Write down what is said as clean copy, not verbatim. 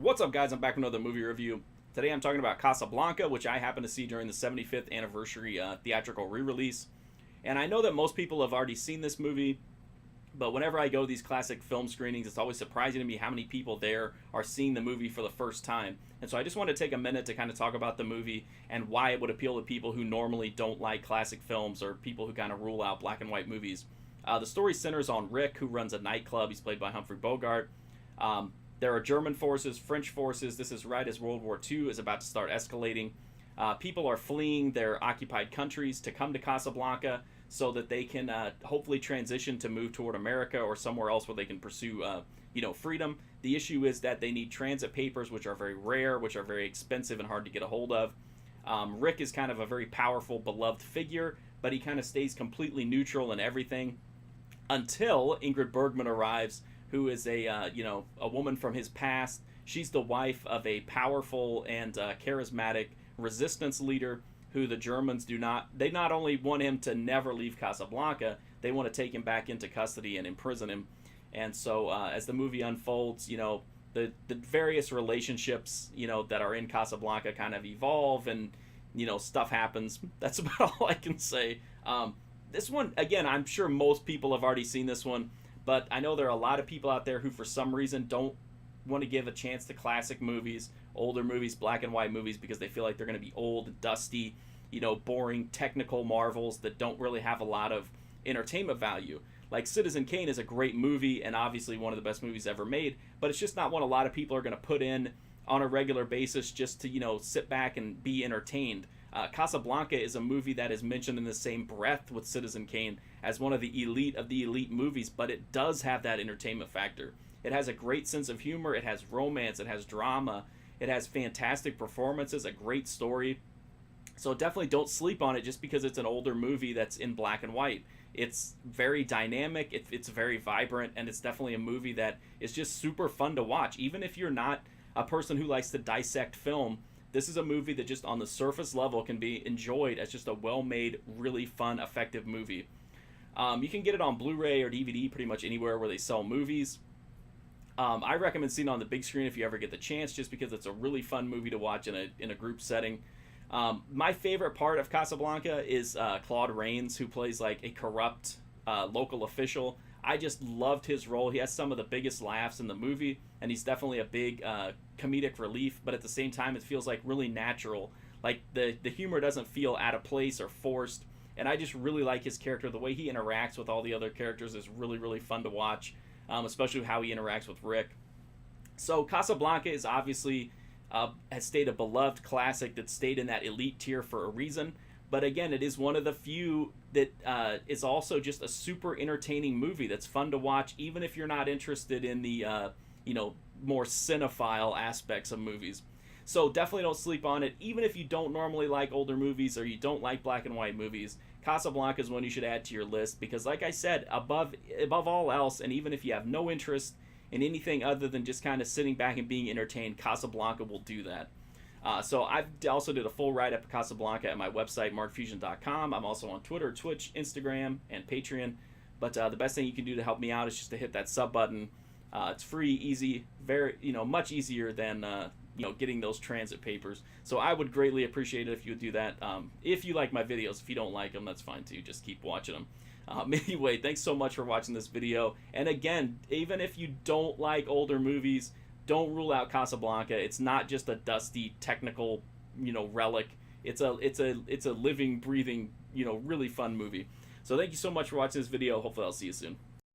What's up, guys? I'm back with another movie review. Today I'm talking about Casablanca, which I happened to see during the 75th anniversary theatrical re-release. And I know that most people have already seen this movie, but whenever I go to these classic film screenings, it's always surprising to me how many people there are seeing the movie for the first time. And so I just want to take a minute to kind of talk about the movie and why it would appeal to people who normally don't like classic films or people who kind of rule out black and white movies. The story centers on Rick, who runs a nightclub. He's played by Humphrey Bogart. There are German forces, French forces. This is right as World War II is about to start escalating. People are fleeing their occupied countries to come to Casablanca so that they can hopefully transition to move toward America or somewhere else where they can pursue, freedom. The issue is that they need transit papers, which are very rare, which are very expensive and hard to get a hold of. Rick is kind of a very powerful, beloved figure, but he kind of stays completely neutral in everything until Ingrid Bergman arrives, who is a woman from his past. She's the wife of a powerful and charismatic resistance leader who the Germans they not only want him to never leave Casablanca, they want to take him back into custody and imprison him. And so as the movie unfolds, the various relationships, that are in Casablanca kind of evolve and, stuff happens. That's about all I can say. This one, again, I'm sure most people have already seen this one, but I know there are a lot of people out there who for some reason don't want to give a chance to classic movies, older movies, black and white movies, because they feel like they're going to be old, dusty, boring technical marvels that don't really have a lot of entertainment value. Like Citizen Kane is a great movie and obviously one of the best movies ever made, but it's just not one a lot of people are going to put in on a regular basis just to, sit back and be entertained. Casablanca is a movie that is mentioned in the same breath with Citizen Kane as one of the elite movies, but it does have that entertainment factor. It has a great sense of humor, it has romance, it has drama, it has fantastic performances, a great story. So definitely don't sleep on it just because it's an older movie that's in black and white. It's very dynamic, it's very vibrant, and it's definitely a movie that is just super fun to watch. Even if you're not a person who likes to dissect film, this is a movie that just on the surface level can be enjoyed as just a well-made, really fun, effective movie. You can get it on Blu-ray or DVD pretty much anywhere where they sell movies. I recommend seeing it on the big screen if you ever get the chance, just because it's a really fun movie to watch in a group setting. My favorite part of Casablanca is Claude Rains, who plays like a corrupt local official. I just loved his role. He has some of the biggest laughs in the movie, and he's definitely a big comedic relief, but at the same time it feels like really natural. Like the humor doesn't feel out of place or forced, and I just really like his character. The way he interacts with all the other characters is really, really fun to watch, especially how he interacts with Rick. So Casablanca is obviously has stayed a beloved classic that stayed in that elite tier for a reason. But again, it is one of the few that is also just a super entertaining movie that's fun to watch, even if you're not interested in the more cinephile aspects of movies. So definitely don't sleep on it. Even if you don't normally like older movies or you don't like black and white movies, Casablanca is one you should add to your list because, like I said, above all else, and even if you have no interest in anything other than just kind of sitting back and being entertained, Casablanca will do that. So I also did a full write-up of Casablanca at my website, markfusion.com. I'm also on Twitter, Twitch, Instagram, and Patreon. But the best thing you can do to help me out is just to hit that sub button. It's free, easy, very, much easier than, getting those transit papers. So I would greatly appreciate it if you would do that. If you like my videos, if you don't like them, that's fine too. Just keep watching them. Anyway, thanks so much for watching this video. And again, even if you don't like older movies, don't rule out Casablanca. It's not just a dusty technical, relic. It's a living, breathing, really fun movie. So thank you so much for watching this video. Hopefully I'll see you soon.